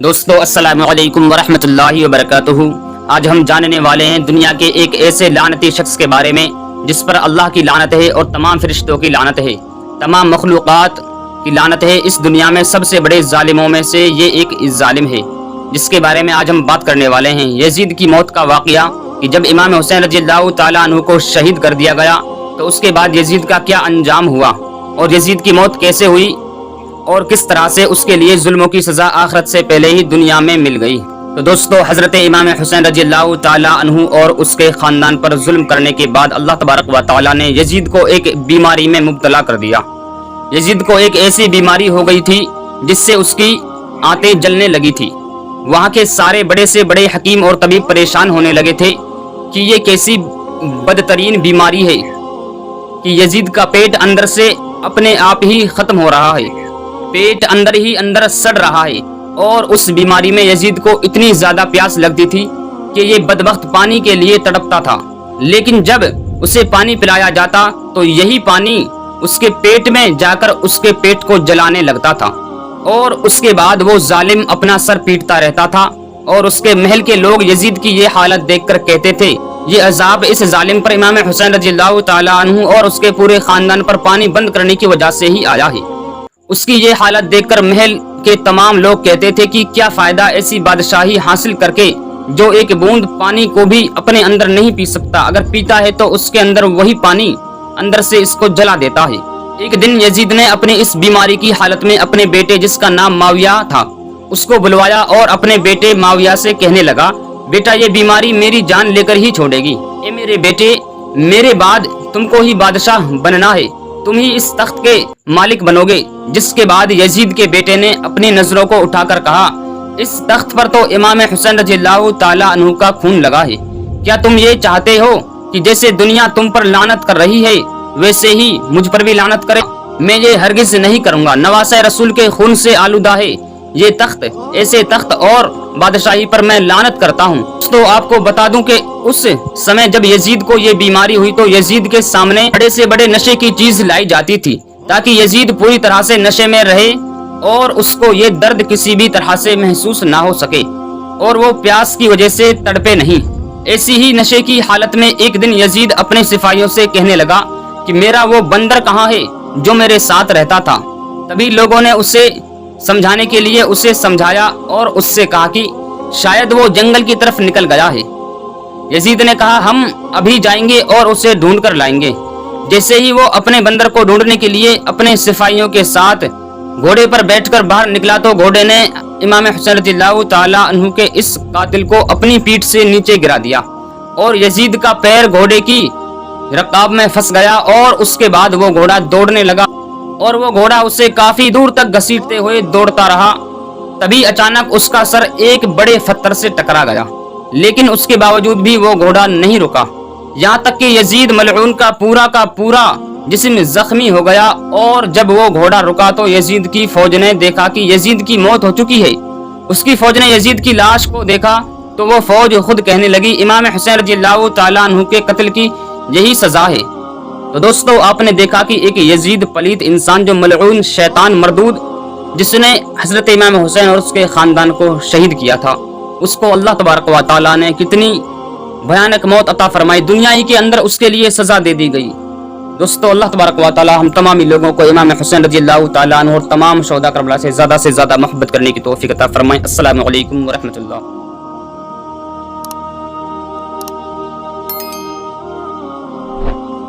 دوستو السلام علیکم ورحمۃ اللہ وبرکاتہ۔ آج ہم جاننے والے ہیں دنیا کے ایک ایسے لعنتی شخص کے بارے میں جس پر اللہ کی لعنت ہے اور تمام فرشتوں کی لعنت ہے، تمام مخلوقات کی لعنت ہے۔ اس دنیا میں سب سے بڑے ظالموں میں سے یہ ایک ظالم ہے جس کے بارے میں آج ہم بات کرنے والے ہیں۔ یزید کی موت کا واقعہ کہ جب امام حسین رضی اللہ تعالیٰ عنہ کو شہید کر دیا گیا تو اس کے بعد یزید کا کیا انجام ہوا اور یزید کی موت کیسے ہوئی اور کس طرح سے اس کے لیے ظلموں کی سزا آخرت سے پہلے ہی دنیا میں مل گئی۔ تو دوستو، حضرت امام حسین رضی اللہ تعالیٰ عنہ اور اس کے خاندان پر ظلم کرنے کے بعد اللہ تبارک و تعالیٰ نے یزید کو ایک بیماری میں مبتلا کر دیا۔ یزید کو ایک ایسی بیماری ہو گئی تھی جس سے اس کی آنتیں جلنے لگی تھی۔ وہاں کے سارے بڑے سے بڑے حکیم اور طبیب پریشان ہونے لگے تھے کہ یہ کیسی بدترین بیماری ہے کہ یزید کا پیٹ اندر سے اپنے آپ ہی ختم ہو رہا ہے، پیٹ اندر ہی اندر سڑ رہا ہے، اور اس بیماری میں یزید کو اتنی زیادہ پیاس لگتی تھی کہ یہ بدبخت پانی کے لیے تڑپتا تھا، لیکن جب اسے پانی پلایا جاتا تو یہی پانی اس کے پیٹ میں جا کر اس کے پیٹ کو جلانے لگتا تھا، اور اس کے بعد وہ ظالم اپنا سر پیٹتا رہتا تھا، اور اس کے محل کے لوگ یزید کی یہ حالت دیکھ کر کہتے تھے یہ عذاب اس ظالم پر امام حسین رضی اللہ تعالیٰ عنہ اور اس کے پورے خاندان پر پانی بند کرنے کی وجہ سے ہی آیا ہے۔ اس کی یہ حالت دیکھ کر محل کے تمام لوگ کہتے تھے کہ کیا فائدہ ایسی بادشاہی حاصل کر کے جو ایک بوند پانی کو بھی اپنے اندر نہیں پی سکتا، اگر پیتا ہے تو اس کے اندر وہی پانی اندر سے اس کو جلا دیتا ہے۔ ایک دن یزید نے اپنی اس بیماری کی حالت میں اپنے بیٹے جس کا نام معاویہ تھا اس کو بلوایا اور اپنے بیٹے معاویہ سے کہنے لگا، بیٹا یہ بیماری میری جان لے کر ہی چھوڑے گی، اے میرے بیٹے میرے بعد تم کو ہی بادشاہ بننا ہے، تم ہی اس تخت کے مالک بنو گے۔ جس کے بعد یزید کے بیٹے نے اپنی نظروں کو اٹھا کر کہا، اس تخت پر تو امام حسین رضی اللہ تعالیٰ عنہ کا خون لگا ہے، کیا تم یہ چاہتے ہو کہ جیسے دنیا تم پر لعنت کر رہی ہے ویسے ہی مجھ پر بھی لعنت کرے؟ میں یہ ہرگز نہیں کروں گا، نواسہ رسول کے خون سے آلودہ ہے یہ تخت، ایسے تخت اور بادشاہی پر میں لعنت کرتا ہوں۔ تو آپ کو بتا دوں کہ اس سمے جب یزید کو یہ بیماری ہوئی تو یزید کے سامنے بڑے سے بڑے نشے کی چیز لائی جاتی تھی تاکہ یزید پوری طرح سے نشے میں رہے اور اس کو یہ درد کسی بھی طرح سے محسوس نہ ہو سکے اور وہ پیاس کی وجہ سے تڑپے نہیں۔ ایسی ہی نشے کی حالت میں ایک دن یزید اپنے سپاہیوں سے کہنے لگا کہ میرا وہ بندر کہاں ہے جو میرے ساتھ رہتا تھا؟ تبھی لوگوں نے اسے سمجھانے کے لیے اسے سمجھایا اور اس سے کہا کہ شاید وہ جنگل کی طرف نکل گیا ہے۔ یزید نے کہا ہم ابھی جائیں گے اور اسے ڈھونڈ کر لائیں گے۔ جیسے ہی وہ اپنے بندر کو ڈھونڈنے کے لیے اپنے سپاہیوں کے ساتھ گھوڑے پر بیٹھ کر باہر نکلا تو گھوڑے نے امام حسین رضی اللہ تعالیٰ عنہ کے اس قاتل کو اپنی پیٹھ سے نیچے گرا دیا اور یزید کا پیر گھوڑے کی رکاب میں پھنس گیا، اور اس کے بعد وہ گھوڑا دوڑنے لگا اور وہ گھوڑا اسے کافی دور تک گھسیٹتے ہوئے دوڑتا رہا۔ تبھی اچانک اس کا سر ایک بڑے پتھر سے ٹکرا گیا، لیکن اس کے باوجود بھی وہ گھوڑا نہیں رکا، یہاں تک کہ یزید ملعون کا پورا جسم زخمی ہو گیا۔ اور جب وہ گھوڑا رکا تو یزید کی فوج نے دیکھا کہ یزید کی موت ہو چکی ہے۔ اس کی فوج نے یزید کی لاش کو دیکھا تو وہ فوج خود کہنے لگی امام حسین رضی اللہ تعالیٰ عنہ کے قتل کی یہی سزا ہے۔ تو دوستو، آپ نے دیکھا کہ ایک یزید پلیت انسان جو ملعون شیطان مردود جس نے حضرت امام حسین اور اس کے خاندان کو شہید کیا تھا، اس کو اللہ تبارک و تعالیٰ نے کتنی بھیانک موت عطا فرمائی، دنیا ہی کے اندر اس کے لیے سزا دے دی گئی۔ دوستو، اللہ تبارک و تعالیٰ ہم تمامی لوگوں کو امام حسین رضی اللہ تعالیٰ عنہ اور تمام شہداء کربلا سے زیادہ محبت کرنے کی توفیق عطا فرمائے۔ السلام علیکم ورحمۃ اللہ۔